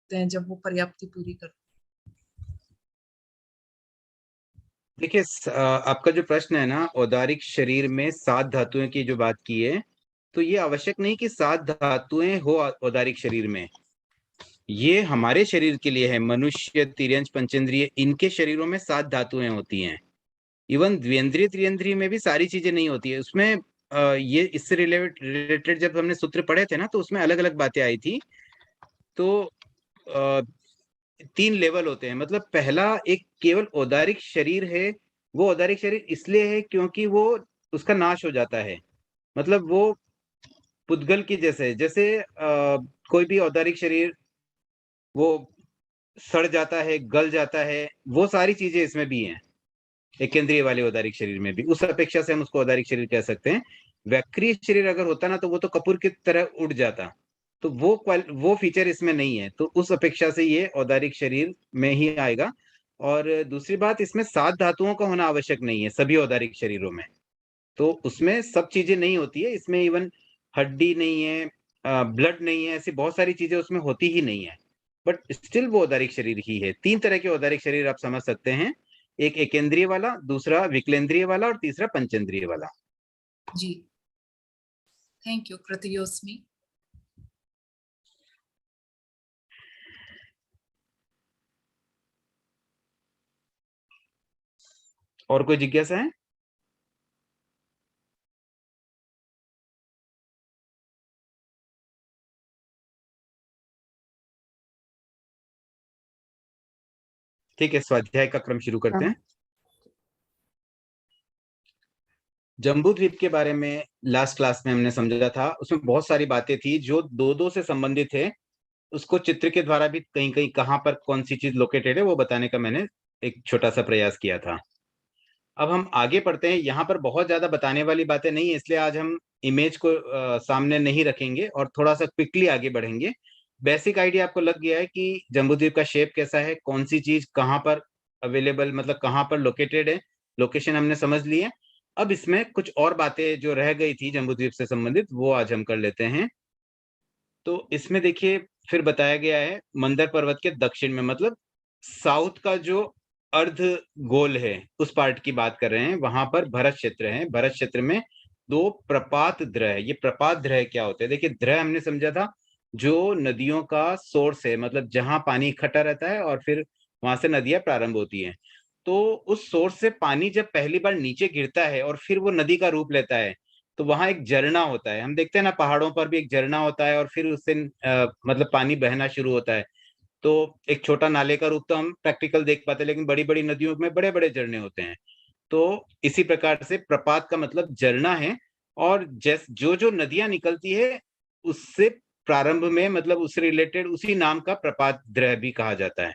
सकते हैं जब वो पर्याप्ति पूरी करते देखिए आपका जो प्रश्न है ना, औदारिक शरीर में 7 धातुएं की जो बात की है, तो ये आवश्यक नहीं कि 7 धातुएं हो औदारिक शरीर में। ये हमारे शरीर के लिए है, मनुष्य, तिर्यंच, पंचेंद्रिय, इनके शरीरों में 7 धातुएं होती हैं। इवन द्विएंद्रिय त्रिएंद्रिय में भी सारी चीजें नहीं होती है उसमें। ये इससे रिलेटेड जब हमने सूत्र पढ़े थे ना, तो उसमें अलग अलग बातें आई थी। तो 3 लेवल होते हैं। मतलब पहला एक केवल औदारिक शरीर है। वो औदारिक शरीर इसलिए है क्योंकि वो उसका नाश हो जाता है। मतलब वो पुद्गल की जैसे जैसे कोई भी औदारिक शरीर वो सड़ जाता है, गल जाता है, वो सारी चीजें इसमें भी हैं। एक केंद्रीय वाले औदारिक शरीर में भी, उस अपेक्षा से हम उसको औदारिक शरीर कह सकते हैं। वक्रीय शरीर अगर होता ना, तो वो तो कपूर की तरह उड़ जाता। तो वो फीचर इसमें नहीं है, तो उस अपेक्षा से ये औदारिक शरीर में ही आएगा। और दूसरी बात, इसमें 7 धातुओं का होना आवश्यक नहीं है सभी औदारिक शरीरों में। तो उसमें सब चीजें नहीं होती है। इसमें इवन हड्डी नहीं है, ब्लड नहीं है, ऐसी बहुत सारी चीजें उसमें होती ही नहीं है। बट स्टिल वो औदारिक शरीर ही है। 3 तरह के औदारिक शरीर आप समझ सकते हैं। एक एकेंद्रिय वाला, दूसरा विकलेंद्रिय वाला, और तीसरा पंचेंद्रिय वाला। जी, थैंक यू कृतयोस्मी। और कोई जिज्ञासा है? ठीक है, स्वाध्याय का क्रम शुरू करते हैं। जम्बूद्वीप के बारे में लास्ट क्लास में हमने समझा था। उसमें बहुत सारी बातें थी जो दो दो से संबंधित है। उसको चित्र के द्वारा भी कहीं कहीं कहाँ पर कौन सी चीज लोकेटेड है वो बताने का मैंने एक छोटा सा प्रयास किया था। अब हम आगे पढ़ते हैं। यहाँ पर बहुत ज्यादा बताने वाली बातें नहीं है, इसलिए आज हम इमेज को सामने नहीं रखेंगे और थोड़ा सा क्विकली आगे बढ़ेंगे। बेसिक आइडिया आपको लग गया है कि जम्बूद्वीप का शेप कैसा है, कौन सी चीज कहाँ पर अवेलेबल, मतलब कहाँ पर लोकेटेड है। लोकेशन हमने समझ ली है। अब इसमें कुछ और बातें जो रह गई थी जम्बूद्वीप से संबंधित, वो आज हम कर लेते हैं। तो इसमें देखिए, फिर बताया गया है मंदर पर्वत के दक्षिण में, मतलब साउथ का जो अर्ध गोल है उस पार्ट की बात कर रहे हैं। वहां पर भरत क्षेत्र है। भरत क्षेत्र में 2 प्रपात द्रह है। ये प्रपात द्रह क्या होते हैं? देखिए, द्रह हमने समझा था जो नदियों का सोर्स है, मतलब जहां पानी इकट्ठा रहता है और फिर वहां से नदियां प्रारंभ होती हैं। तो उस सोर्स से पानी जब पहली बार नीचे गिरता है और फिर वो नदी का रूप लेता है, तो वहां एक झरना होता है। हम देखते हैं ना, पहाड़ों पर भी एक झरना होता है और फिर उससे मतलब पानी बहना शुरू होता है। तो एक छोटा नाले का रूप तो हम प्रैक्टिकल देख पाते हैं, लेकिन बड़ी बड़ी नदियों में बड़े बड़े झरने होते हैं। तो इसी प्रकार से प्रपात का मतलब झरना है। और जो जो नदियां निकलती है उससे प्रारंभ में, मतलब उससे रिलेटेड उसी नाम का प्रपात द्रह भी कहा जाता है।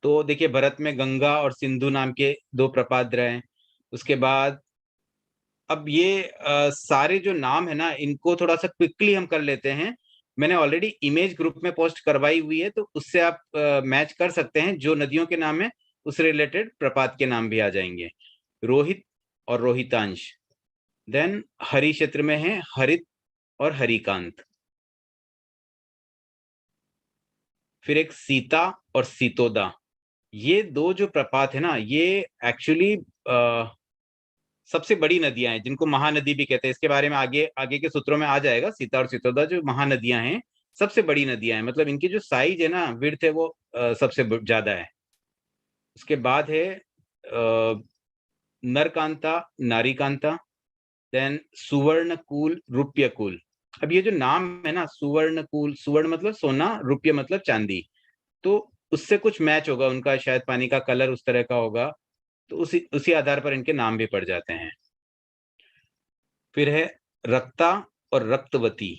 तो देखिए, भरत में गंगा और सिंधु नाम के 2 प्रपात द्रह हैं। उसके बाद अब ये सारे जो नाम है ना, इनको थोड़ा सा क्विकली हम कर लेते हैं। मैंने ऑलरेडी इमेज ग्रुप में पोस्ट करवाई हुई है, तो उससे आप मैच कर सकते हैं। जो नदियों के नाम है उससे रिलेटेड प्रपात के नाम भी आ जाएंगे। रोहित और रोहितांश। देन हरि क्षेत्र में है हरित और हरिकांत। फिर एक सीता और सीतोदा। ये 2 जो प्रपात है ना, ये एक्चुअली सबसे बड़ी नदियां हैं, जिनको महानदी भी कहते हैं। इसके बारे में आगे आगे के सूत्रों में आ जाएगा। सीता और सितोदा जो महानदियां हैं, सबसे बड़ी नदियां हैं। मतलब इनकी जो साइज है ना, विड्थ है, वो सबसे ज्यादा है। उसके बाद है नरकांता, नारीकांता। देन सुवर्णकूल, रूप्यकूल। अब ये जो नाम है ना, सुवर्णकूल, सुवर्ण मतलब सोना, रुपये मतलब चांदी, तो उससे कुछ मैच होगा उनका, शायद पानी का कलर उस तरह का होगा। तो उसी उसी आधार पर इनके नाम भी पड़ जाते हैं। फिर है रक्ता और रक्तवती।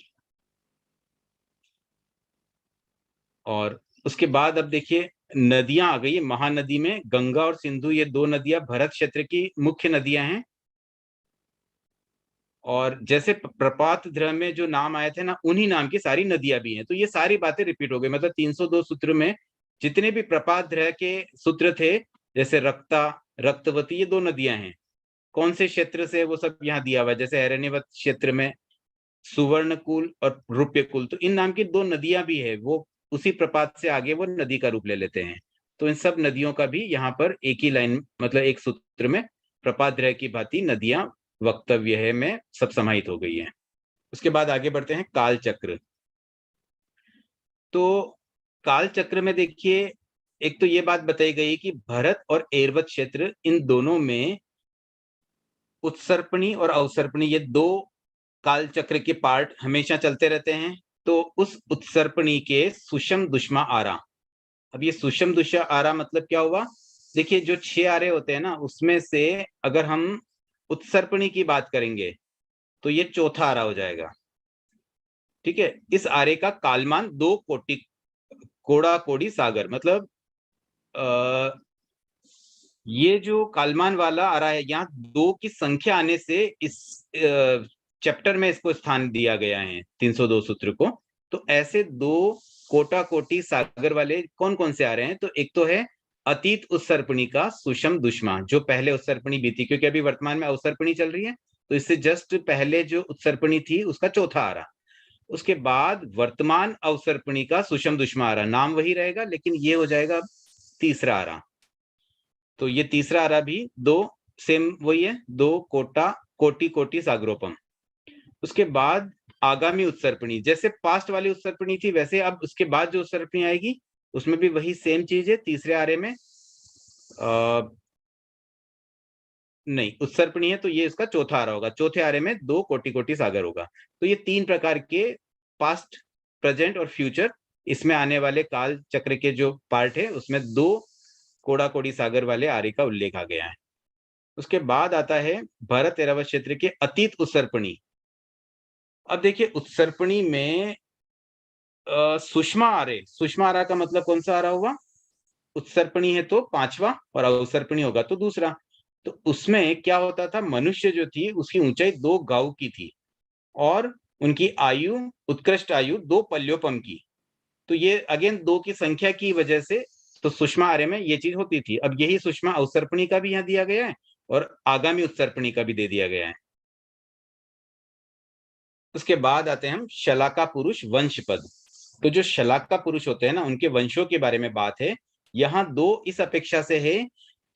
और उसके बाद अब देखिए, नदियां आ गई है। महानदी में गंगा और सिंधु, ये 2 नदियां भरत क्षेत्र की मुख्य नदियां हैं। और जैसे प्रपात द्रह में जो नाम आए थे ना, उन्हीं नाम की सारी नदियां भी हैं। तो ये सारी बातें रिपीट हो गई। मतलब 302 सूत्र में जितने भी प्रपात द्रह के सूत्र थे, जैसे रक्ता, रक्तवती, ये 2 नदियां हैं। कौन से क्षेत्र से, वो सब यहाँ दिया हुआ है। जैसे हिरण्यवत क्षेत्र में सुवर्णकुल और रूप्यकुल, तो इन नाम की 2 नदियां भी है। वो उसी प्रपात से आगे वो नदी का रूप ले लेते हैं। तो इन सब नदियों का भी यहाँ पर एक ही लाइन, मतलब एक सूत्र में प्रपातद्वय की भांति नदियां वक्तव्य है में सब समाहित हो गई है। उसके बाद आगे बढ़ते हैं काल चक्र। तो काल चक्र में देखिए, एक तो ये बात बताई गई कि भरत और एरवत क्षेत्र, इन दोनों में उत्सर्पणी और अवसर्पणी, ये दो काल चक्र के पार्ट हमेशा चलते रहते हैं। तो उस उत्सर्पणी के सुषम दुष्मा आरा, अब ये सुषम दुष्मा आरा मतलब क्या हुआ? देखिए, जो 6 आरे होते हैं ना, उसमें से अगर हम उत्सर्पणी की बात करेंगे तो ये चौथा आरा हो जाएगा। ठीक है, इस आरे का कालमान 2 कोटि कोड़ा कोड़ी सागर, मतलब ये जो कालमान वाला आ रहा है, यहाँ 2 की संख्या आने से इस चैप्टर में इसको स्थान दिया गया है 302 सूत्र को। तो ऐसे 2 कोटा कोटि सागर वाले कौन कौन से आ रहे हैं? तो एक तो है अतीत उत्सर्पणी का सुषम दुष्मा, जो पहले उत्सर्पणी बीती, क्योंकि अभी वर्तमान में अवसर्पणी चल रही है, तो इससे जस्ट पहले जो उत्सर्पणी थी उसका चौथा आ रहा। उसके बाद वर्तमान अवसर्पणी का सुषम दुष्मा आ रहा, नाम वही रहेगा लेकिन ये हो जाएगा तीसरा आ रहा। तो ये तीसरा आ रहा भी 2 सेम वही है, 2 कोटा कोटि कोटि सागरोपम। उसके बाद आगामी उत्सर्पणी, जैसे पास्ट वाली उत्सर्पणी थी वैसे अब उसके बाद जो उत्सर्पणी आएगी उसमें भी वही सेम चीज है। तीसरे आरे में नहीं उत्सर्पणी है, तो ये इसका चौथा आरा होगा। चौथे आरे में 2 कोटि कोटि सागर होगा। तो ये 3 प्रकार के पास्ट, प्रेजेंट और फ्यूचर, इसमें आने वाले काल चक्र के जो पार्ट है उसमें 2 कोड़ा कोड़ी सागर वाले आर्य का उल्लेख आ गया है। उसके बाद आता है भरत ऐरावत क्षेत्र के अतीत उत्सर्पणी। अब देखिए, उत्सर्पणी में सुषमा आर्य, सुषमा आर्य का मतलब कौन सा आर्य हुआ? उत्सर्पणी है तो 5वां और अवसर्पणी होगा तो दूसरा। तो उसमें क्या होता था, मनुष्य जो थी उसकी ऊंचाई 2 गांव की थी और उनकी आयु, उत्कृष्ट आयु 2 पल्योपम की। तो ये अगेन 2 की संख्या की वजह से तो सुषमा आर्य में ये चीज होती थी। अब यही सुषमा अवसर्पणी का भी यहाँ दिया गया है और आगामी उत्सर्पणी का भी दे दिया गया है। उसके बाद आते हैं हम शलाका पुरुष वंश पद। तो जो शलाका पुरुष होते हैं ना, उनके वंशों के बारे में बात है। यहाँ 2 इस अपेक्षा से है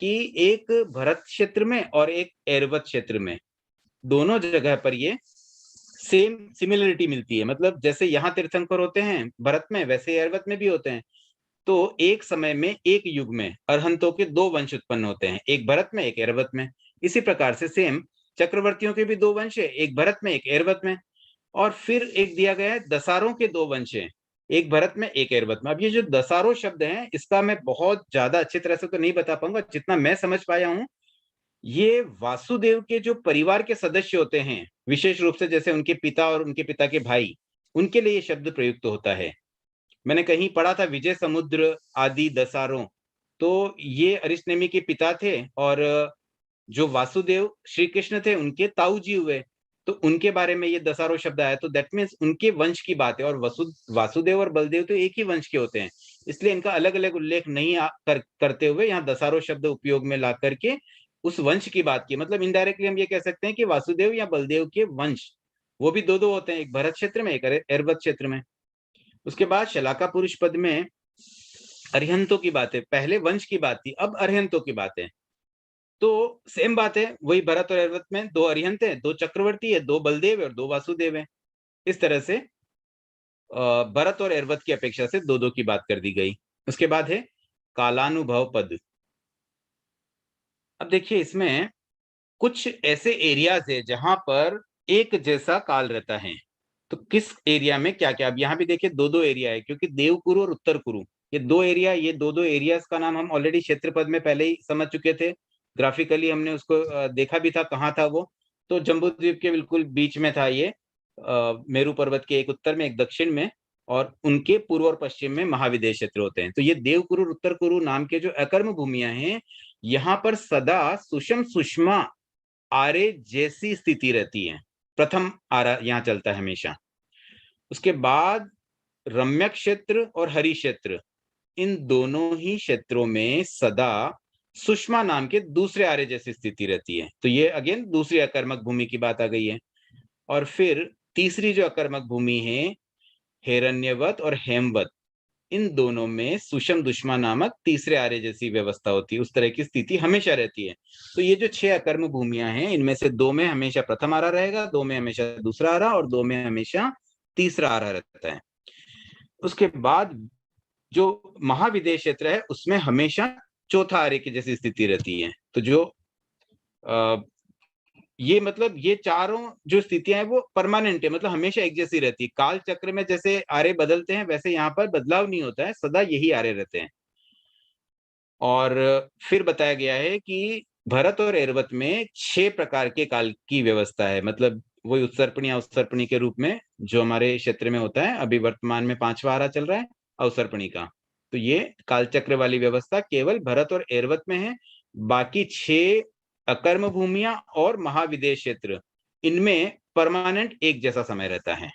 कि एक भरत क्षेत्र में और एक ऐरावत क्षेत्र में, दोनों जगह पर ये सेम सिमिलरिटी मिलती है। मतलब जैसे यहाँ तीर्थंकर होते हैं भरत में, वैसे ऐरावत में भी होते हैं। तो एक समय में, एक युग में अरहंतों के 2 वंश उत्पन्न होते हैं, एक भरत में एक ऐरावत में। इसी प्रकार से सेम चक्रवर्तियों के भी 2 वंश है, एक भरत में एक ऐरावत में। और फिर एक दिया गया है दसारों के 2 वंश हैं, एक भरत में एक ऐरावत में। अब ये जो दसारों शब्द है, इसका मैं बहुत ज्यादा अच्छी तरह से तो नहीं बता पाऊंगा, जितना मैं समझ पाया हूं ये वासुदेव के जो परिवार के सदस्य होते हैं, विशेष रूप से जैसे उनके पिता और उनके पिता के भाई, उनके लिए ये शब्द प्रयुक्त होता है। मैंने कहीं पढ़ा था विजय समुद्र आदि दसारों, तो ये अरिष्टनेमि के पिता थे और जो वासुदेव श्री कृष्ण थे उनके ताऊ जी हुए, तो उनके बारे में ये दसारों शब्द आया। तो दैट मीन्स उनके वंश की बात है। और वासुदेव और बलदेव तो एक ही वंश के होते हैं, इसलिए इनका अलग अलग उल्लेख नहीं करते हुए यहाँ दसारों शब्द उपयोग में ला करके उस वंश की बात की। मतलब इनडायरेक्टली हम ये कह सकते हैं कि वासुदेव या बलदेव के वंश, वो भी 2 होते हैं, एक भरत क्षेत्र में एक ऐरावत क्षेत्र में। उसके बाद शलाका पुरुष पद में अरिहंतों की बात है, पहले वंश की बात थी, अब अरिहंतों की बात है। तो सेम बात है, वही भरत और ऐरावत में 2 अरिहंत है, 2 चक्रवर्ती है, 2 बलदेव है और 2 वासुदेव है। इस तरह से भरत और ऐरावत की अपेक्षा से 2 की बात कर दी गई। उसके बाद है कालानुभव पद। अब देखिए, इसमें कुछ ऐसे एरियाज है जहां पर एक जैसा काल रहता है। तो किस एरिया में क्या क्या, अब यहाँ भी देखिए 2 एरिया है, क्योंकि देवकुरु और उत्तर कुरु, ये 2 एरिया, ये 2 एरियाज का नाम हम ऑलरेडी क्षेत्र पद में पहले ही समझ चुके थे। ग्राफिकली हमने उसको देखा भी था, कहाँ था वो। तो जम्बू द्वीप के बिल्कुल बीच में था ये, मेरू पर्वत के एक उत्तर में एक दक्षिण में, और उनके पूर्व और पश्चिम में महाविदेय क्षेत्र होते हैं। तो ये देवकुरु उत्तर कुरु नाम के जो अकर्म भूमियां हैं, यहाँ पर सदा सुषम सुषमा आरे जैसी स्थिति रहती है। प्रथम आरा यहाँ चलता है हमेशा। उसके बाद रम्य क्षेत्र और हरि क्षेत्र, इन दोनों ही क्षेत्रों में सदा सुषमा नाम के दूसरे आर्य जैसी स्थिति रहती है। तो ये अगेन दूसरी अकर्मक भूमि की बात आ गई है। और फिर तीसरी जो अकर्मक भूमि है हिरण्यवत और हेमवत, इन दोनों में सुषम दुष्मा नामक तीसरे आर्य जैसी व्यवस्था होती है, उस तरह की स्थिति हमेशा रहती है। तो ये जो 6 अकर्म भूमियां हैं, इनमें से 2 में हमेशा प्रथम आरा रहेगा, 2 में हमेशा दूसरा आरा और 2 में हमेशा तीसरा आरा रहता है। उसके बाद जो महाविदेश क्षेत्र है उसमें हमेशा चौथा आर्य की जैसी स्थिति रहती है। तो जो ये मतलब ये चारों जो स्थितियां हैं वो परमानेंट है, मतलब हमेशा एक जैसी रहती है। काल चक्र में जैसे आर्य बदलते हैं वैसे यहाँ पर बदलाव नहीं होता है, सदा यही आर्य रहते हैं। और फिर बताया गया है कि भरत और एरवत में 6 प्रकार के काल की व्यवस्था है, मतलब वही उत्सर्पणी या उत्सर्पणी के रूप में जो हमारे क्षेत्र में होता है। अभी वर्तमान में 5वां आरा चल रहा है अवसर्पणी का। तो ये कालचक्र वाली व्यवस्था केवल भरत और एरवत में है। बाकी 6 अकर्म भूमियां और महाविदेश क्षेत्र, इनमें परमानेंट एक जैसा समय रहता है।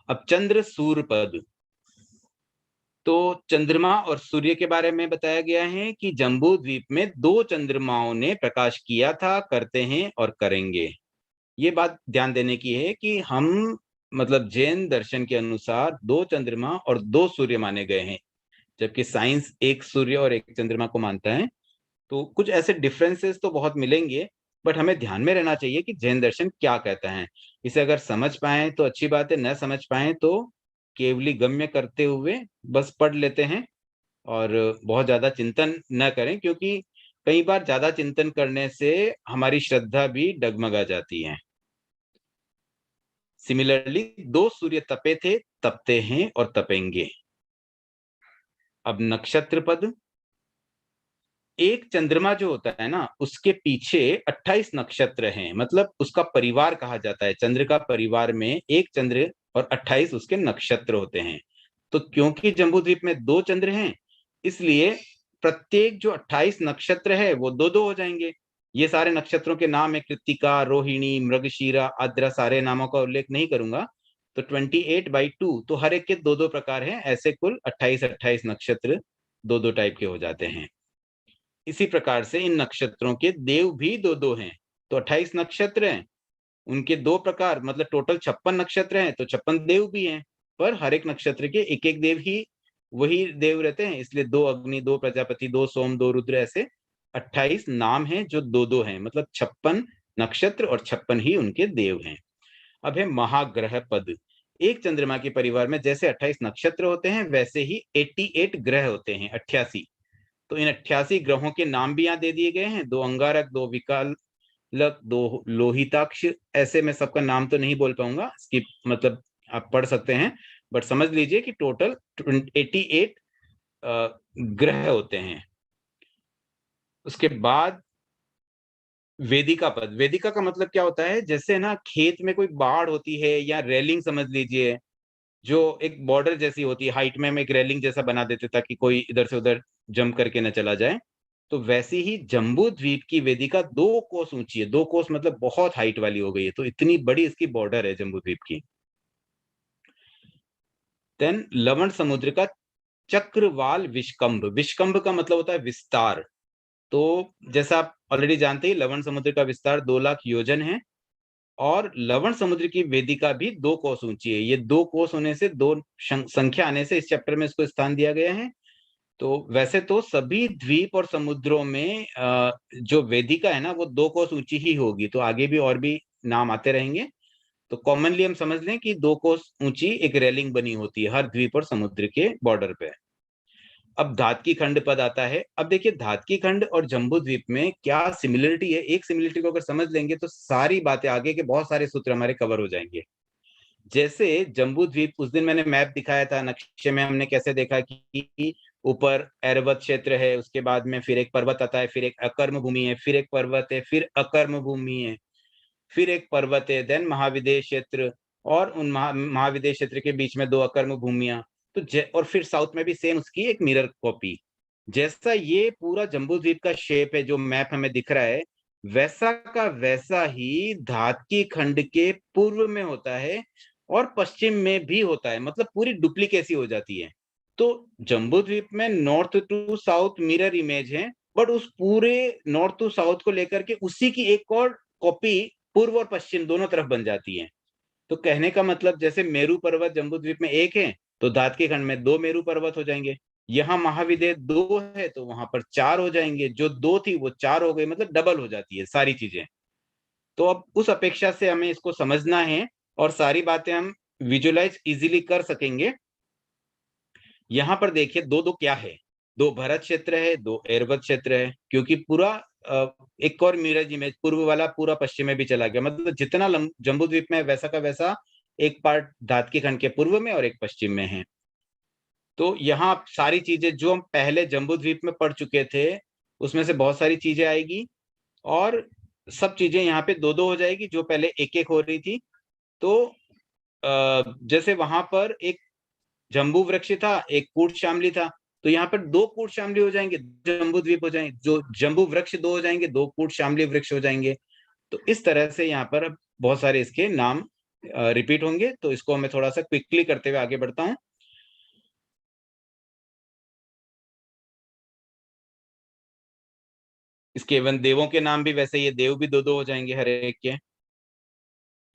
अब चंद्र सूर्य पद, तो चंद्रमा और सूर्य के बारे में बताया गया है कि जम्बू द्वीप में 2 चंद्रमाओं ने प्रकाश किया था, करते हैं और करेंगे। ये बात ध्यान देने की है कि हम मतलब जैन दर्शन के अनुसार 2 चंद्रमा और 2 सूर्य माने गए हैं, जबकि साइंस 1 सूर्य और 1 चंद्रमा को मानता है। तो कुछ ऐसे डिफरेंसेस तो बहुत मिलेंगे, बट हमें ध्यान में रहना चाहिए कि जैन दर्शन क्या कहता है। इसे अगर समझ पाए तो अच्छी बात है, न समझ पाए तो केवली गम्य करते हुए बस पढ़ लेते हैं और बहुत ज्यादा चिंतन न करें, क्योंकि कई बार ज्यादा चिंतन करने से हमारी श्रद्धा भी डगमगा जाती है। सिमिलरली 2 सूर्य तपे थे, तपते हैं और तपेंगे। अब नक्षत्र पद, एक चंद्रमा जो होता है ना उसके पीछे 28 नक्षत्र हैं, मतलब उसका परिवार कहा जाता है। चंद्र का परिवार में एक चंद्र और 28 उसके नक्षत्र होते हैं। तो क्योंकि जम्बूद्वीप में 2 चंद्र हैं, इसलिए प्रत्येक जो 28 नक्षत्र है वो 2-2 हो जाएंगे। ये सारे नक्षत्रों के नाम है, कृत्तिका, रोहिणी, मृगशीरा, आद्रा, सारे नामों का उल्लेख नहीं करूंगा। तो 28/2, तो हर एक के 2-2 प्रकार हैं। ऐसे कुल 28 नक्षत्र 2-2 टाइप के हो जाते हैं। इसी प्रकार से इन नक्षत्रों के देव भी 2-2 हैं। तो 28 नक्षत्र हैं, उनके 2 प्रकार, मतलब टोटल 56 नक्षत्र हैं, तो 56 देव भी हैं। पर हर एक नक्षत्र के एक-एक देव ही वही देव रहते हैं, इसलिए 2 अग्नि, 2 प्रजापति, 2 सोम, 2 रुद्र, ऐसे 28 नाम हैं जो 2-2 हैं, मतलब 56 नक्षत्र और 56 ही उनके देव हैं। अब है महाग्रह पद। एक चंद्रमा के परिवार में जैसे 28 नक्षत्र होते हैं वैसे ही 88 ग्रह होते हैं, 88। तो इन 88 ग्रहों के नाम भी यहाँ दे दिए गए हैं, 2 अंगारक, 2 विकलक, 2 लोहिताक्ष। ऐसे मैं सबका नाम तो नहीं बोल पाऊंगा, इसकी मतलब आप पढ़ सकते हैं, बट समझ लीजिए कि टोटल 88 ग्रह होते हैं। उसके बाद वेदिका पद। वेदिका का मतलब क्या होता है, जैसे ना खेत में कोई बाढ़ होती है या रेलिंग समझ लीजिए, जो एक बॉर्डर जैसी होती है, हाइट में हम एक रेलिंग जैसा बना देते ताकि कोई इधर से उधर जंप करके न चला जाए। तो वैसे ही जम्बू द्वीप की वेदिका 2 कोस ऊंची है। 2 कोस मतलब बहुत हाइट वाली हो गई है, तो इतनी बड़ी इसकी बॉर्डर है जम्बू द्वीप की। देन लवण समुद्र का चक्रवाल विष्कंभ। विष्कंभ का मतलब होता है विस्तार। तो जैसा आप ऑलरेडी जानते हैं, लवण समुद्र का विस्तार 2 लाख योजन है और लवण समुद्र की वेदिका भी 2 कोस ऊंची है। ये 2 कोस होने से, 2 संख्या आने से इस चैप्टर में इसको स्थान दिया गया है। तो वैसे तो सभी द्वीप और समुद्रों में जो वेदिका है ना वो 2 कोस ऊंची ही होगी। तो आगे भी और भी नाम आते रहेंगे। तो कॉमनली हम समझ लें कि 2 कोस ऊंची एक रेलिंग बनी होती है हर द्वीप और समुद्र के बॉर्डर पे। अब धातकी खंड पद आता है। अब देखिए धातकी खंड और जम्बू द्वीप में क्या सिमिलरिटी है। एक सिमिलरिटी को अगर समझ लेंगे तो सारी बातें, आगे के बहुत सारे सूत्र हमारे कवर हो जाएंगे। जैसे जम्बू द्वीप, उस दिन मैंने मैप दिखाया था, नक्शे में हमने कैसे देखा कि ऊपर एरवत क्षेत्र है, उसके बाद में फिर एक पर्वत आता है, फिर एक अकर्म भूमि है, फिर एक पर्वत है, फिर अकर्म भूमि है, फिर एक पर्वत है, देन महाविदेश क्षेत्र, और उन महाविदेश क्षेत्र के बीच में 2 अकर्म भूमियां। तो और फिर साउथ में भी सेम उसकी एक मिरर कॉपी। जैसा ये पूरा जम्बू द्वीप का शेप है जो मैप हमें दिख रहा है, वैसा का वैसा ही धातकी खंड के पूर्व में होता है और पश्चिम में भी होता है, मतलब पूरी डुप्लीकेसी हो जाती है। तो जम्बू द्वीप में north to south mirror image है, बट उस पूरे नॉर्थ टू साउथ को लेकर के उसी की एक और कॉपी पूर्व और पश्चिम दोनों तरफ बन जाती है। तो कहने का मतलब, जैसे मेरू पर्वत जम्बू द्वीप में एक है, तो धात के खंड में 2 मेरू पर्वत हो जाएंगे। यहाँ महाविदेह 2 है तो वहां पर 4 हो जाएंगे, जो 2 थी वो 4 हो गई, मतलब डबल हो जाती है सारी चीजें। तो अब उस अपेक्षा से हमें इसको समझना है और सारी बातें हम विजुअलाइज इजीली कर सकेंगे। यहाँ पर देखिए 2-2 क्या है, 2 भरत क्षेत्र है, 2 ऐरावत क्षेत्र है, क्योंकि पूरा एक और मिरर इमेज पूर्व वाला पूरा पश्चिम में भी चला गया, मतलब जितना जम्बू द्वीप में वैसा का वैसा एक पार्ट धात के खंड के पूर्व में और एक पश्चिम में है। तो यहाँ सारी चीजें जो हम पहले जम्बू द्वीप में पढ़ चुके थे उसमें से बहुत सारी चीजें आएगी और सब चीजें यहाँ पे 2-2 हो जाएगी, जो पहले 1-1 हो रही थी। तो जैसे वहां पर एक जम्बू वृक्ष था, एक कूट शामली था, तो यहाँ पर 2 कूट शामली हो जाएंगे, जम्बू द्वीप हो जाएंगे, जो जम्बू वृक्ष 2 हो जाएंगे, 2 कूट शामली वृक्ष हो जाएंगे। तो इस तरह से यहाँ पर बहुत सारे इसके नाम रिपीट होंगे। तो इसको मैं थोड़ा सा क्विकली करते हुए आगे बढ़ता हूँ। इसके एवं देवों के नाम भी वैसे ही है, देव भी 2-2 हो जाएंगे हर एक के।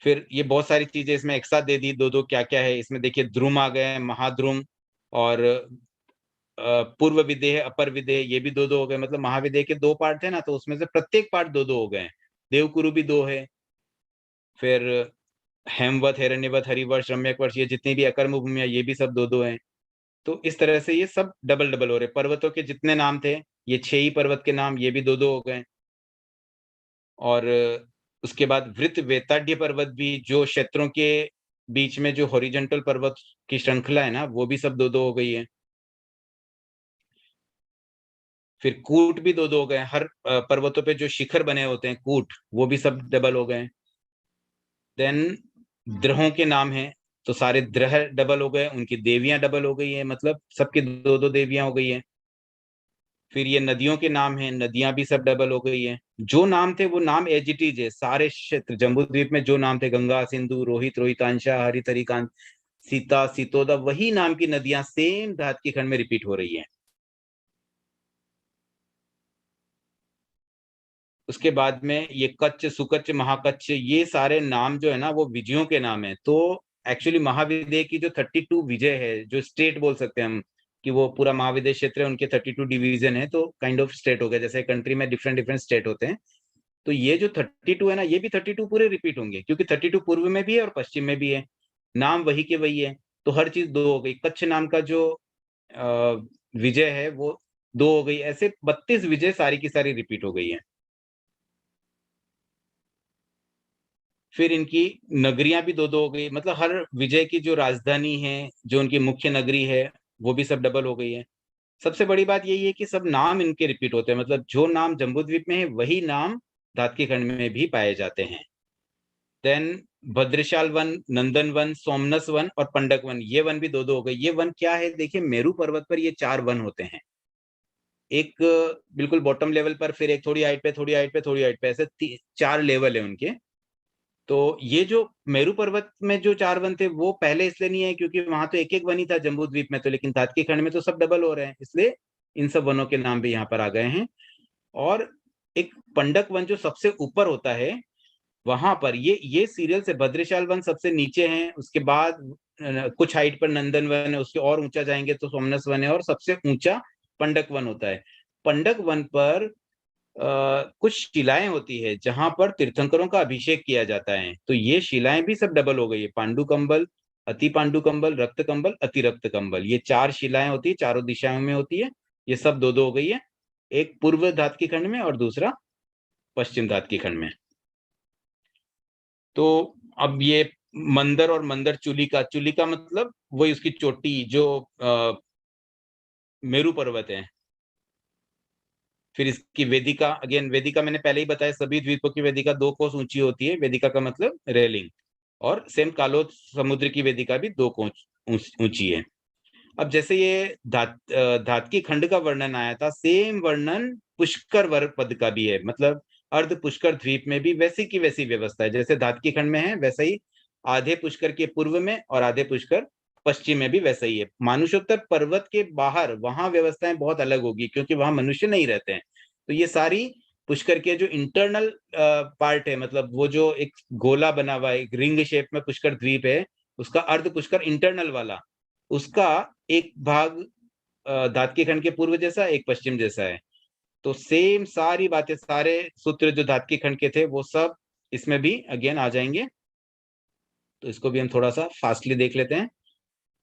फिर ये बहुत सारी चीजें इसमें एक साथ दे दी 2-2 क्या क्या है इसमें, देखिए ध्रुम आ गए, महाध्रुम और पूर्व विदेह, अपर विदेह, ये भी 2-2 हो गए, मतलब महाविदेह के 2 पार्ट थे ना, तो उसमें से प्रत्येक पार्ट 2-2 हो गए। देवकुरु भी 2 है। फिर हेमवत, हिरण्यवत, हरिवर्ष, रम्यक वर्ष, ये जितनी भी अकर्म भूमिया ये भी सब 2-2 हैं। तो इस तरह से ये सब डबल डबल हो रहे। पर्वतों के जितने नाम थे, ये 6 ही पर्वत के नाम, ये भी 2-2 हो गए। और उसके बाद वृत्त वेताढ़ पर्वत भी, जो क्षेत्रों के बीच में जो हॉरिजॉन्टल पर्वत की श्रृंखला है ना, वो भी सब 2-2 हो गई है। फिर कूट भी 2-2 हो गए, हर पर्वतों पे जो शिखर बने होते हैं कूट, वो भी सब डबल हो गए। देन ग्रहों के नाम हैं, तो सारे ग्रह डबल हो गए, उनकी देवियां डबल हो गई है, मतलब सबकी 2-2 देवियां हो गई है। फिर ये नदियों के नाम हैं, नदियां भी सब डबल हो गई है। जो नाम थे वो नाम एज इट इज है, सारे क्षेत्र जम्बू द्वीप में जो नाम थे, गंगा, सिंधु, रोहित, रोहितांशा, हरित, हरिकांत, सीता, सीतोदा, वही नाम की नदियां सेम धात के खंड में रिपीट हो रही हैं। उसके बाद में ये कच्छ, सुकच्छ, महाकच्छ, ये सारे नाम जो है ना वो विजयों के नाम है। तो एक्चुअली महाविदेह की जो 32 विजय है, जो स्टेट बोल सकते हैं हम कि वो पूरा महाविदेह क्षेत्र है, उनके 32 डिवीजन है, तो काइंड ऑफ स्टेट हो गया, जैसे कंट्री में डिफरेंट डिफरेंट स्टेट होते हैं। तो ये जो 32 है ना, ये भी 32 पूरे रिपीट होंगे, क्योंकि 32 पूर्व में भी है और पश्चिम में भी है, नाम वही के वही है। तो हर चीज 2 हो गई। कच्छ नाम का जो विजय है वो 2 हो गई। ऐसे 32 विजय सारी की सारी रिपीट हो गई है। फिर इनकी नगरियां भी 2-2 हो गई, मतलब हर विजय की जो राजधानी है, जो उनकी मुख्य नगरी है, वो भी सब डबल हो गई है। सबसे बड़ी बात यही है कि सब नाम इनके रिपीट होते हैं, मतलब जो नाम जम्बूद्वीप में है वही नाम धात के खंड में भी पाए जाते हैं। देन भद्रशाल वन, नंदन वन, सोमनस वन और पंडक वन, ये वन भी 2-2 हो गए। ये वन क्या है, देखिए मेरू पर्वत पर ये 4 वन होते हैं। एक बिल्कुल बॉटम लेवल पर, फिर एक थोड़ी हाइट पे, थोड़ी हाइट पे, थोड़ी हाइट पे, ऐसे 4 लेवल है उनके। तो ये जो मेरू पर्वत में जो 4 वन थे वो पहले इसलिए नहीं है क्योंकि वहां तो एक एक वन ही था जम्बू द्वीप में, तो लेकिन धात के खंड में तो सब डबल हो रहे हैं, इसलिए इन सब वनों के नाम भी यहाँ पर आ गए हैं। और एक पंडक वन जो सबसे ऊपर होता है, वहां पर ये सीरियल से भद्रशाल वन सबसे नीचे है, उसके बाद कुछ हाइट पर नंदन वन है, उसके और ऊंचा जाएंगे तो सोमनस वन है, और सबसे ऊंचा पंडक वन होता है। पंडक वन पर कुछ शिलाएं होती है जहां पर तीर्थंकरों का अभिषेक किया जाता है, तो ये शिलाएं भी सब डबल हो गई है। पांडु कंबल, अति पांडु कंबल, रक्त कंबल, अति रक्त कंबल, ये 4 शिलाएं होती है, चारों दिशाओं में होती है, ये सब 2-2 हो गई है। एक पूर्व धात के खंड में और दूसरा पश्चिम धात के खंड में। तो अब ये मंदर और मंदर चुलिका, चुलिका मतलब वही उसकी चोटी जो मेरू पर्वत है। फिर इसकी वेदिका, अगेन वेदिका मैंने पहले ही बताया, सभी द्वीपों की वेदिका 2 कोस ऊंची होती है, वेदिका का मतलब रेलिंग। और सेम कालोद समुद्र की वेदिका भी 2 कोस ऊंची है। अब जैसे ये धातकी खंड का वर्णन आया था, सेम वर्णन पुष्कर वर पद का भी है, मतलब अर्ध पुष्कर द्वीप में भी वैसी की वैसी व्यवस्था है, जैसे धातकी खंड में है वैसा ही आधे पुष्कर के पूर्व में और आधे पुष्कर पश्चिम में भी वैसा ही है। मानुषोत्तर पर्वत के बाहर वहां व्यवस्थाएं बहुत अलग होगी, क्योंकि वहां मनुष्य नहीं रहते हैं। तो ये सारी पुष्कर के जो इंटरनल पार्ट है, मतलब वो जो एक गोला बना हुआ है, एक रिंग शेप में पुष्कर द्वीप है, उसका अर्ध पुष्कर इंटरनल वाला, उसका एक भाग धातकीय खंड के पूर्व जैसा, एक पश्चिम जैसा है। तो सेम सारी बातें, सारे सूत्र जो धातकीय खंड के थे वो सब इसमें भी अगेन आ जाएंगे। तो इसको भी हम थोड़ा सा फास्टली देख लेते हैं।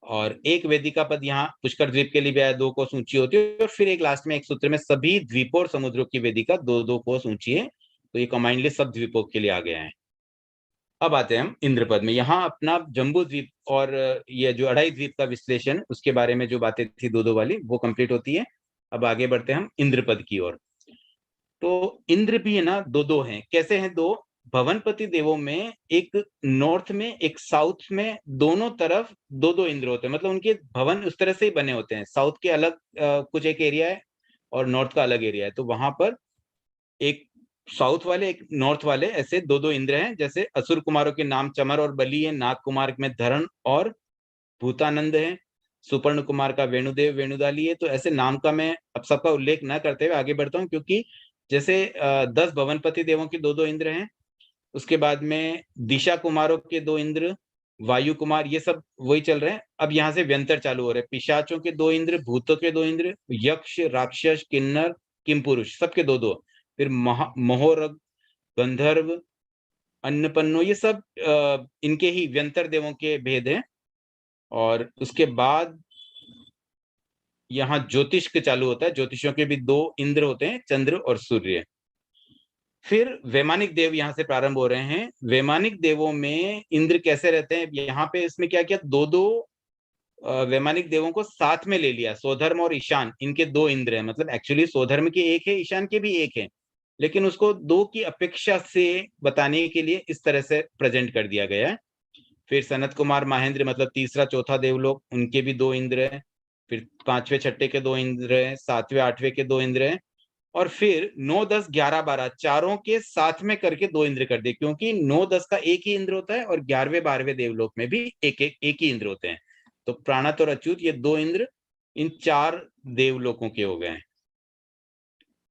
और एक वेदिका पद यहाँ पुष्कर द्वीप के लिए भी आया, 2 कोस ऊंची होती है, और फिर एक लास्ट में एक सूत्र में सभी द्वीपों और समुद्रों की वेदिका 2-2 कोस ऊंची है। तो ये कमांडली सब द्वीपों के लिए आ गया है। अब आते हैं हम इंद्रपद में। यहाँ अपना जम्बू द्वीप और ये जो अढ़ाई द्वीप का विश्लेषण, उसके बारे में जो बातें थी 2-2 वाली, वो कंप्लीट होती है। अब आगे बढ़ते हैं हम इंद्रपद की ओर। तो इंद्र भी है ना 2-2 हैं। कैसे हैं 2? भवनपति देवों में एक नॉर्थ में एक साउथ में, दोनों तरफ 2-2 इंद्र होते हैं। मतलब उनके भवन उस तरह से ही बने होते हैं। साउथ के अलग कुछ एक एरिया है और नॉर्थ का अलग एरिया है। तो वहां पर एक साउथ वाले एक नॉर्थ वाले, ऐसे 2-2 इंद्र हैं। जैसे असुर कुमारों के नाम चमर और बलि है, नाग कुमार में धरण और भूतानंद है, सुपर्ण कुमार का वेणुदेव वेणुदाली है। तो ऐसे नाम का मैं अब सबका उल्लेख न करते हुए आगे बढ़ता हूँ, क्योंकि जैसे 10 भवनपति देवों के 2-2 इंद्र हैं। उसके बाद में दिशा कुमारों के 2 इंद्र, वायु कुमार, ये सब वही चल रहे हैं। अब यहाँ से व्यंतर चालू हो रहे हैं। पिशाचों के 2 इंद्र, भूतों के 2 इंद्र, यक्ष राक्षस किन्नर किमपुरुष सबके 2-2। फिर मोहरग गंधर्व अन्नपन्नो, ये सब इनके ही व्यंतर देवों के भेद हैं। और उसके बाद यहाँ ज्योतिष चालू होता है। ज्योतिषियों के भी 2 इंद्र होते हैं, चंद्र और सूर्य। फिर वैमानिक देव यहाँ से प्रारंभ हो रहे हैं। वैमानिक देवों में इंद्र कैसे रहते हैं? यहाँ पे इसमें क्या किया, 2-2 वैमानिक देवों को साथ में ले लिया। स्वधर्म और ईशान, इनके 2 इंद्र हैं। मतलब एक्चुअली स्वधर्म के 1 है, ईशान के भी 1 है, लेकिन उसको 2 की अपेक्षा से बताने के लिए इस तरह से प्रेजेंट कर दिया गया है। फिर सनत कुमार महेंद्र, मतलब तीसरा चौथा देवलोक, उनके भी 2 इंद्र हैं। फिर 5वें 6ठे के 2 इंद्र हैं, 7वें 8वें के 2 इंद्र हैं। और फिर 9 10 11 12 चारों के साथ में करके 2 इंद्र कर दिए, क्योंकि 9 10 का एक ही इंद्र होता है और 11वें 12वें देवलोक में भी एक ही इंद्र होते हैं। तो प्राणत और अच्युत, ये 2 इंद्र इन 4 देवलोकों के हो गए हैं।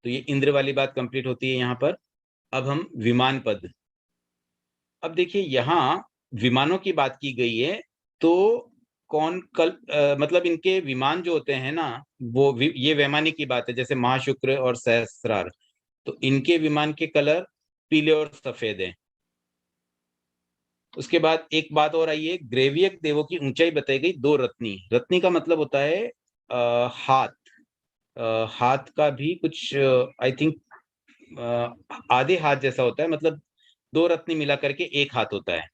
तो ये इंद्र वाली बात कंप्लीट होती है यहाँ पर। अब हम विमान पद। अब देखिए यहाँ विमानों की बात की गई है। तो कौन मतलब इनके विमान जो होते हैं ना, वो ये वैमानिक की बात है। जैसे महाशुक्र और सहस्रार, तो इनके विमान के कलर पीले और सफेद हैं। उसके बाद एक बात और आई है, ग्रेवियक देवों की ऊंचाई बताई गई 2 रत्नी। रत्नी का मतलब होता है हाथ। हाथ का भी कुछ आई थिंक आधे हाथ जैसा होता है। मतलब 2 रत्नी मिला करके 1 हाथ होता है।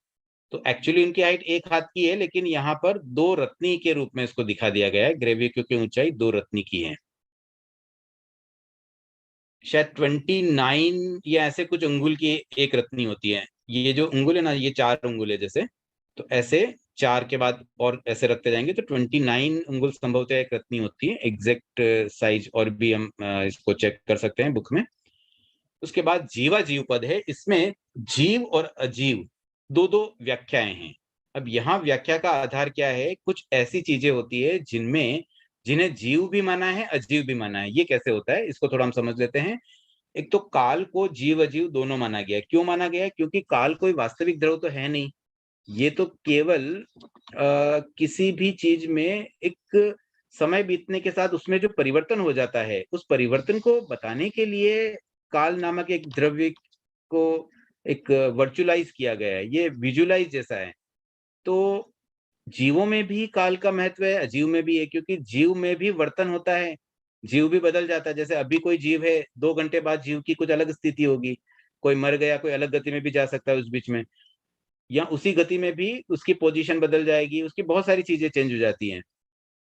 तो एक्चुअली इनकी हाइट 1 हाथ की है, लेकिन यहाँ पर 2 रत्नी के रूप में इसको दिखा दिया गया है। ग्रेवियक की ऊंचाई 2 रत्नी की है। शायद 29 या ऐसे कुछ अंगुल की एक रत्नी होती है। ये जो अंगुल है ना, ये 4 अंगुल है जैसे, तो ऐसे 4 के बाद और ऐसे रखते जाएंगे तो 29 अंगुल संभवतः एक रत्नी होती है। एग्जैक्ट साइज और भी हम इसको चेक कर सकते हैं बुक में। उसके बाद जीवा जीव पद है। इसमें जीव और अजीव 2-2 व्याख्याएं हैं। अब यहाँ व्याख्या का आधार क्या है? कुछ ऐसी चीजें होती है जिन्हें जीव भी माना है, अजीव भी माना है। ये कैसे होता है, इसको थोड़ा हम समझ लेते हैं। एक तो काल को जीव अजीव दोनों माना गया है। क्यों माना गया है? क्योंकि काल कोई वास्तविक द्रव तो है नहीं। ये तो केवल किसी भी चीज में एक समय बीतने के साथ उसमें जो परिवर्तन हो जाता है, उस परिवर्तन को बताने के लिए काल नामक एक द्रव्य को एक वर्चुअलाइज किया गया है। ये विजुअलाइज जैसा है। तो जीवों में भी काल का महत्व है, अजीव में भी है, क्योंकि जीव में भी वर्तन होता है। जीव भी बदल जाता है। जैसे अभी कोई जीव है, 2 घंटे बाद जीव की कुछ अलग स्थिति होगी। कोई मर गया, कोई अलग गति में भी जा सकता है उस बीच में, या उसी गति में भी उसकी पोजीशन बदल जाएगी, उसकी बहुत सारी चीजें चेंज हो जाती हैं।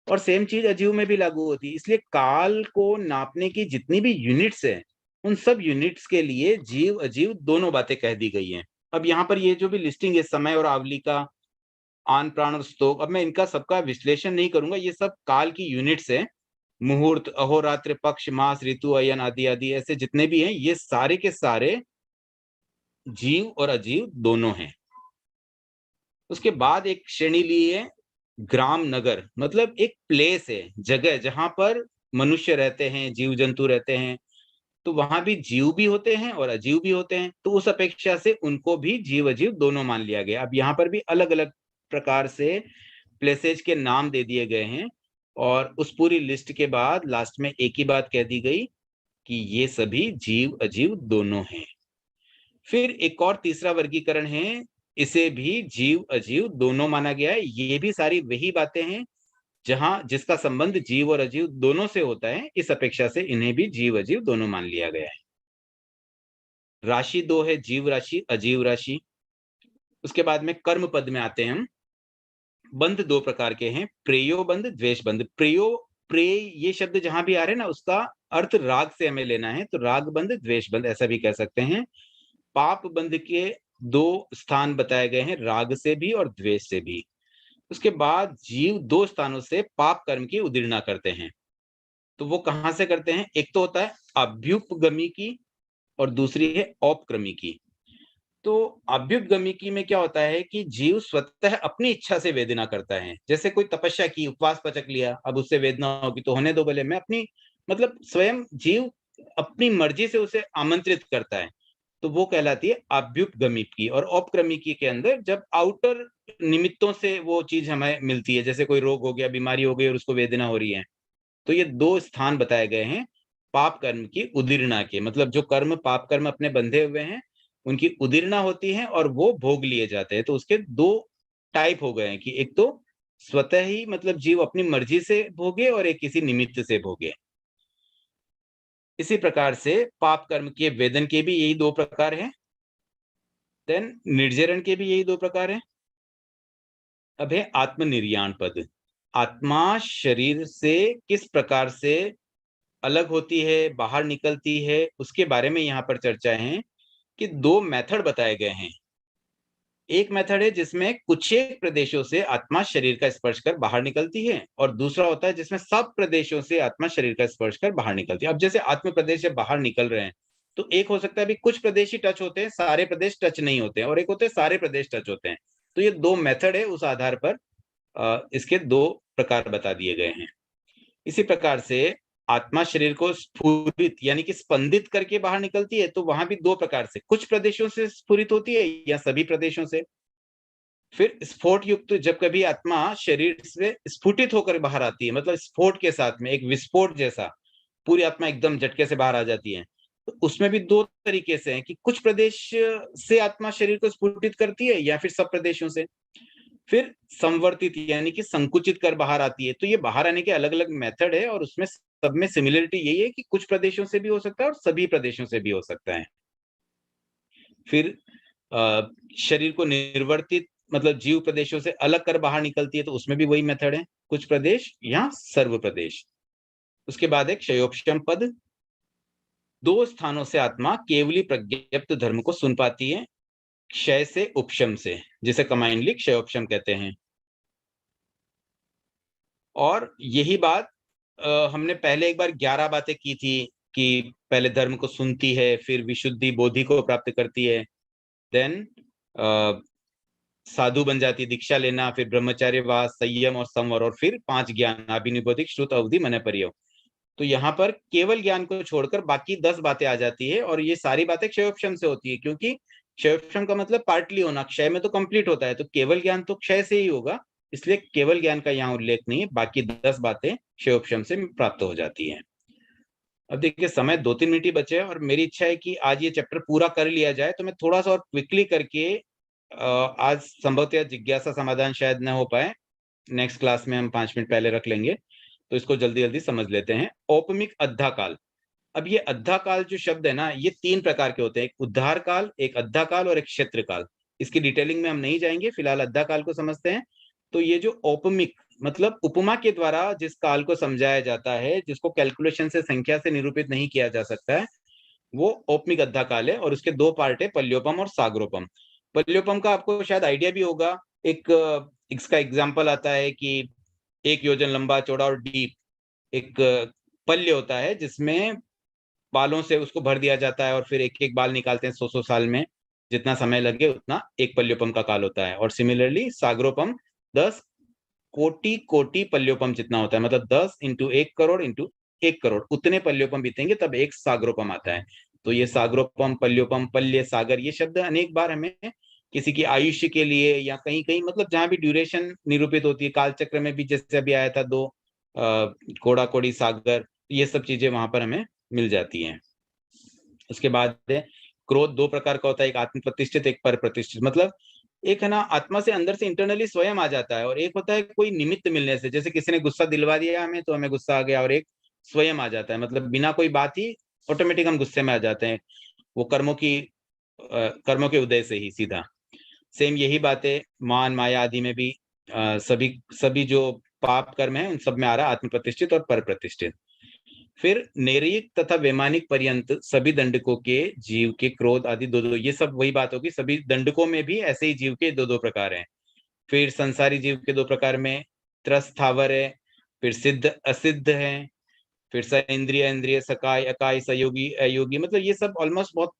और सेम चीज अजीव में भी लागू होती है। इसलिए काल को नापने की जितनी भी यूनिट्स है, उन सब यूनिट्स के लिए जीव अजीव दोनों बातें कह दी गई हैं। अब यहाँ पर ये जो भी लिस्टिंग है, समय और आवली का, आन प्राण और स्तोक, अब मैं इनका सबका विश्लेषण नहीं करूंगा। ये सब काल की यूनिट्स है। मुहूर्त, अहोरात्र, पक्ष, मास, ऋतु, अयन आदि आदि ऐसे जितने भी हैं, ये सारे के सारे जीव और अजीव दोनों हैं। उसके बाद एक श्रेणी ली है ग्राम नगर, मतलब एक प्लेस है, जगह जहां पर मनुष्य रहते हैं, जीव जंतु रहते हैं। तो वहां भी जीव भी होते हैं और अजीव भी होते हैं। तो उस अपेक्षा से उनको भी जीव अजीव दोनों मान लिया गया। अब यहाँ पर भी अलग अलग प्रकार से प्लेसेज के नाम दे दिए गए हैं और उस पूरी लिस्ट के बाद लास्ट में एक ही बात कह दी गई कि ये सभी जीव अजीव दोनों हैं। फिर एक और तीसरा वर्गीकरण है, इसे भी जीव अजीव दोनों माना गया है। ये भी सारी वही बातें हैं जहां जिसका संबंध जीव और अजीव दोनों से होता है, इस अपेक्षा से इन्हें भी जीव अजीव दोनों मान लिया गया है। राशि 2 है, जीव राशि अजीव राशि। उसके बाद में कर्म पद में आते हैं हम। बंध 2 प्रकार के हैं, प्रेयो बंध, द्वेष बंध। प्रेय ये शब्द जहां भी आ रहे हैं ना, उसका अर्थ राग से हमें लेना है, तो राग बंध, द्वेष बंध ऐसा भी कह सकते हैं। पाप बंध के 2 स्थान बताए गए हैं, राग से भी और द्वेष से भी। उसके बाद जीव 2 स्थानों से पाप कर्म की उदीर्णा करते हैं। तो वो कहां से करते हैं? एक तो होता है अभ्युपगमी की और दूसरी है औपक्रमी की। तो अभ्युपगमी की में क्या होता है कि जीव स्वतः अपनी इच्छा से वेदना करता है। जैसे कोई तपस्या की, उपवास पचक लिया, अब उससे वेदना होगी तो होने दो भले, मैं अपनी मतलब स्वयं जीव अपनी मर्जी से उसे आमंत्रित करता है, तो वो कहलाती है अभ्युपगमी की। और औपक्रमिकी के अंदर जब आउटर निमित्तों से वो चीज हमें मिलती है, जैसे कोई रोग हो गया, बीमारी हो गई और उसको वेदना हो रही है, तो ये 2 स्थान बताए गए हैं पाप कर्म की उदीर्णा के। मतलब जो कर्म पाप कर्म अपने बंधे हुए हैं उनकी उदीर्णा होती है और वो भोग लिए जाते हैं। तो उसके 2 टाइप हो गए हैं कि एक तो स्वतः ही मतलब जीव अपनी मर्जी से भोगे और एक किसी निमित्त से भोगे। इसी प्रकार से पाप कर्म के वेदन के भी यही 2 प्रकार हैं। देन निर्जरण के भी यही 2 प्रकार हैं। अब है आत्मनिर्याण पद। आत्मा शरीर से किस प्रकार से अलग होती है, बाहर निकलती है, उसके बारे में यहाँ पर चर्चा है कि 2 मेथड बताए गए हैं। एक मेथड है जिसमें कुछ एक प्रदेशों से आत्मा शरीर का स्पर्श कर बाहर निकलती है, और दूसरा होता है जिसमें सब प्रदेशों से आत्मा शरीर का स्पर्श कर बाहर निकलती है। अब जैसे आत्म प्रदेश जब बाहर निकल रहे हैं, तो एक हो सकता है अभी कुछ प्रदेश ही टच होते हैं, सारे प्रदेश टच नहीं होते हैं, और एक होते हैं सारे प्रदेश टच होते हैं। तो ये 2 मेथड है, उस आधार पर इसके 2 प्रकार बता दिए गए हैं। इसी प्रकार से आत्मा शरीर को स्फुरित यानी कि स्पंदित करके बाहर निकलती है, तो वहां भी 2 प्रकार से, कुछ प्रदेशों से स्फुरित होती है या सभी प्रदेशों से। फिर स्फोट युक्त जब कभी आत्मा शरीर से स्फुटित होकर बाहर आती है, मतलब स्फोट के साथ में एक विस्फोट जैसा पूरी आत्मा एकदम झटके से बाहर आ जाती है, तो उसमें भी 2 तरीके से है कि कुछ प्रदेश से आत्मा शरीर को स्फुटित करती है या फिर सब प्रदेशों से। फिर संवर्तित यानी कि संकुचित कर बाहर आती है। तो ये बाहर आने के अलग अलग मेथड है, और उसमें सब में सिमिलरिटी यही है कि कुछ प्रदेशों से भी हो सकता है और सभी प्रदेशों से भी हो सकता है। फिर शरीर को निर्वर्तित मतलब जीव प्रदेशों से अलग कर बाहर निकलती है, तो उसमें भी वही मेथड है, कुछ प्रदेश या सर्व प्रदेश। उसके बाद एक क्षयोपशम पद। 2 स्थानों से आत्मा केवली प्रज्ञप्त धर्म को सुन पाती है, क्षय से उपशम से, जिसे कमांडली क्षयोपशम कहते हैं। और यही बात हमने पहले एक बार 11 बातें की थी कि पहले धर्म को सुनती है, फिर विशुद्धि बोधि को प्राप्त करती है, देन साधु बन जाती है, दीक्षा लेना, फिर ब्रह्मचर्य वास, संयम और संवर, और फिर 5 ज्ञान, अभिनिबोधिक, श्रुत, अवधि, मन, पर्यव। तो यहाँ पर केवल ज्ञान को छोड़कर बाकी 10 बातें आ जाती है, और ये सारी बातें क्षयोपशम से होती है, क्योंकि क्षयोपशम का मतलब पार्टली होना, क्षय में तो कंप्लीट होता है, तो केवल ज्ञान तो क्षय से ही होगा, इसलिए केवल ज्ञान का यहाँ उल्लेख नहीं है, बाकी 10 बातें क्षयोपशम से प्राप्त हो जाती है। अब देखिए समय 2-3 मिनट ही बचे हैं, और मेरी इच्छा है कि आज ये चैप्टर पूरा कर लिया जाए, तो मैं थोड़ा सा और क्विकली करके आज संभवतः जिज्ञासा समाधान शायद न हो पाए, नेक्स्ट क्लास में हम 5 मिनट पहले रख लेंगे, तो इसको जल्दी जल्दी समझ लेते हैं। औपमिक अद्धा काल। अब ये अद्धा काल जो शब्द है ना, ये 3 प्रकार के होते हैं, एक उद्धार काल, एक अद्धा काल और एक क्षेत्र काल। इसकी डिटेलिंग में हम नहीं जाएंगे, फिलहाल अद्धा काल को समझते हैं। तो ये जो औपमिक मतलब उपमा के द्वारा जिस काल को समझाया जाता है, जिसको कैलकुलेशन से, संख्या से निरूपित नहीं किया जा सकता है, वो औपमिक अद्धा काल है, और उसके 2 पार्ट है, पल्योपम और सागरोपम। पल्योपम का आपको शायद आइडिया भी होगा, एक इसका एग्जाम्पल आता है कि 1 योजन लंबा, चौड़ा और डीप एक पल्य होता है, जिसमें बालों से उसको भर दिया जाता है, और फिर एक-एक बाल निकालते हैं 100-100 साल में, जितना समय लगे उतना एक पल्योपम का काल होता है। और सिमिलरली सागरोपम 10 कोटि पल्योपम जितना होता है, मतलब 10 इंटू 1 करोड़ इंटू 1 करोड़, उतने पल्योपम बीतेंगे तब एक सागरोपम आता है। तो ये सागरोपम, पल्योपम, पल्य, सागर, ये शब्द अनेक बार हमें किसी की आयुष्य के लिए, या कहीं कहीं मतलब जहां भी ड्यूरेशन निरूपित होती है। काल चक्र में भी जैसे अभी आया था 2 कोड़ा कोड़ी सागर, ये सब चीजें वहां पर हमें मिल जाती हैं। उसके बाद क्रोध 2 प्रकार का होता है, एक आत्म प्रतिष्ठित, एक पर प्रतिष्ठित। मतलब एक है ना, आत्मा से अंदर से इंटरनली स्वयं आ जाता है, और एक होता है कोई निमित्त मिलने से, जैसे किसी ने गुस्सा दिलवा दिया हमें तो हमें गुस्सा आ गया, और एक स्वयं आ जाता है, मतलब बिना कोई बात ही ऑटोमेटिक हम गुस्से में आ जाते हैं, वो कर्मों के उदय से ही सीधा। सेम यही बातें मान माया आदि में भी सभी सभी जो पाप कर्म है उन सब में आ रहा है, आत्म प्रतिष्ठित और पर प्रतिष्ठित। फिर नैरिक तथा वैमानिक पर्यंत सभी दंडकों के जीव के क्रोध आदि 2-2, ये सब वही बात होगी, सभी दंडकों में भी ऐसे ही जीव के 2-2 प्रकार हैं। फिर संसारी जीव के 2 प्रकार में त्रस्त स्थावर है, फिर सिद्ध असिद्ध है, फिर स इंद्रिय इंद्रिय सकाय अकाय सयोगी अयोगी। मतलब ये सब ऑलमोस्ट बहुत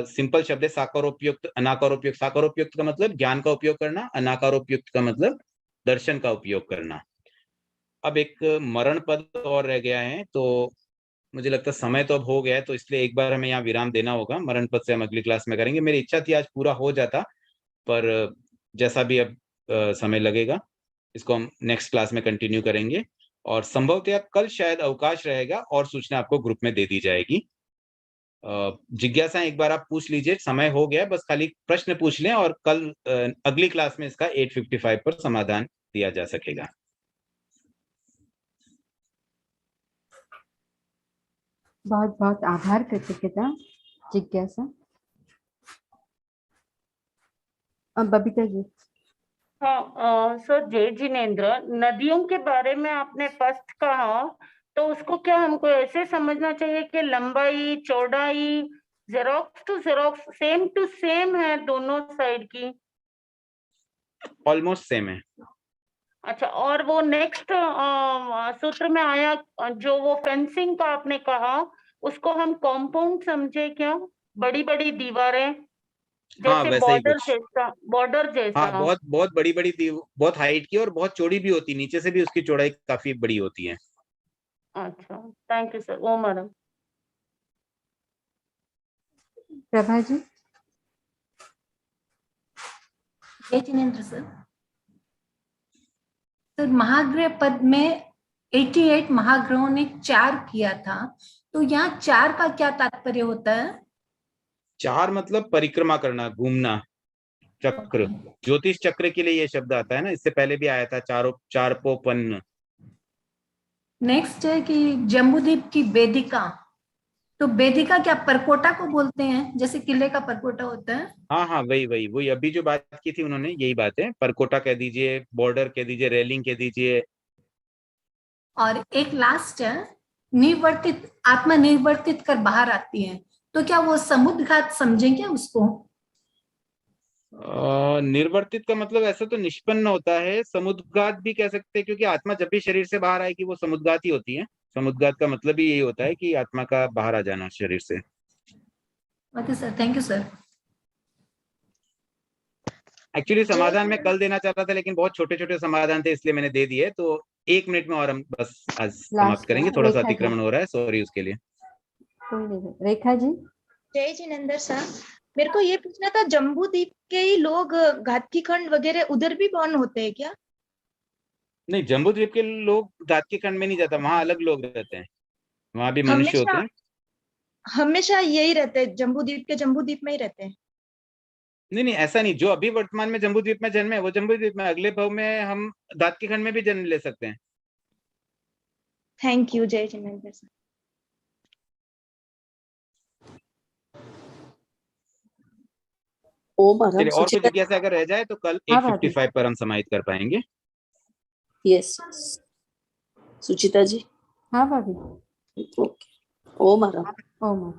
सिंपल शब्द है। साकारोपयुक्त अनाकारोपयुक्त, साकारोपयुक्त का मतलब ज्ञान का उपयोग करना, अनाकारोपयुक्त का मतलब दर्शन का उपयोग करना। अब एक मरण पद और रह गया है, तो मुझे लगता है समय तो अब हो गया है, तो इसलिए एक बार हमें यहाँ विराम देना होगा। मरण पद से हम अगली क्लास में करेंगे। मेरी इच्छा थी आज पूरा हो जाता, पर जैसा भी अब समय लगेगा, इसको हम नेक्स्ट क्लास में कंटिन्यू करेंगे, और संभवतः कल शायद अवकाश रहेगा और सूचना आपको ग्रुप में दे दी जाएगी। जिज्ञासा एक बार आप पूछ लीजिए, समय हो गया, बस खाली प्रश्न पूछ लें, और कल अगली क्लास में इसका 8:55 पर समाधान दिया जा सकेगा। बहुत बहुत आभार, कृतज्ञता, जिज्ञासा। अब बबीता जी। हाँ सर, जय जिनेन्द्र, नदियों के बारे में आपने फर्स्ट कहा, तो उसको क्या हमको ऐसे समझना चाहिए कि लंबाई चौड़ाई xerox to xerox same to same है दोनों साइड की? ऑलमोस्ट सेम है। अच्छा, और वो नेक्स्ट सूत्र में आया जो वो फेंसिंग का आपने कहा, उसको हम कॉम्पाउंड समझे क्या? बड़ी बड़ी दीवारें हाँ, जैसे वैसा ही बॉर्डर कुछ। जैसा, बॉर्डर हाँ, जैसा। बहुत बहुत बड़ी बड़ी बहुत हाइट की, और बहुत चौड़ी भी होती है, नीचे से भी उसकी चौड़ाई काफी बड़ी होती है। अच्छा, थैंक यू सर। ओ मैडम। प्रभा जी। जय जिनेन्द्र सर। तो महाग्रह पद में 88 महाग्रहों ने 4 किया था, तो यहाँ 4 का क्या तात्पर्य होता है? 4 मतलब परिक्रमा करना, घूमना, चक्र। ज्योतिष चक्र के लिए ये शब्द आता है ना, इससे पहले भी आया था, चारोपोपन्न। नेक्स्ट है कि जम्बूद्वीप की वेदिका, तो वेदिका क्या परकोटा को बोलते हैं, जैसे किले का परकोटा होता है? हाँ हाँ, वही वही वही अभी जो बात की थी उन्होंने, यही बात है। परकोटा कह दीजिए, बॉर्डर कह दीजिए, रेलिंग कह दीजिए। और एक लास्ट है, निवर्तित, आत्मा निवर्तित कर बाहर आती है, तो क्या वो समुद्र घात समझेंगे उसको? निर्वर्तित का मतलब ऐसा तो निष्पन्न होता है, समुद्गात भी कह सकते हैं, क्योंकि आत्मा जब भी शरीर से बाहर आएगी वो समुद्गात ही होती है। समुद्गात का मतलब ही यही होता है कि आत्मा का बाहर आ जाना शरीर से। Okay sir, thank you sir. Actually समाधान मैं कल देना चाहता था, लेकिन बहुत छोटे छोटे समाधान थे, इसलिए मैंने दे दिए। तो 1 मिनट में और हम बस आज समाप्त करेंगे, थोड़ा सा रेखा जी। अतिक्रमण हो रहा है, सॉरी उसके लिए। कोई नहीं। रेखा जी। जय जिनेन्द्र सर, मेरे को ये पूछना था, जम्बू द्वीप के ही लोग घाटकी खंड वगैरह उधर भी बॉर्न होते हैं क्या? नहीं, जम्बू द्वीप के लोग दादकी खंड में नहीं जाता, वहां अलग लोग रहते हैं, वहां भी मनुष्य होते हमेशा हैं। हमेशा यही रहते हैं, जम्बू द्वीप में ही रहते हैं? नहीं नहीं, ऐसा नहीं। जो अभी वर्तमान में जम्बू द्वीप में जन्मे वो जम्बू द्वीप में, अगले भव में हम दादकी खंड में भी जन्म ले सकते हैं। थैंक यू, जय जिनेन्द्र सर। ओ मैडम चलिए, और कोई सुचिता। जिज्ञासा अगर रह जाए तो कल हाँ भाभी। 8:55 पर हम समाहित कर पाएंगे। यस सुचिता जी। हाँ भाभी। ओके। ओ मैडम। ओ मैम।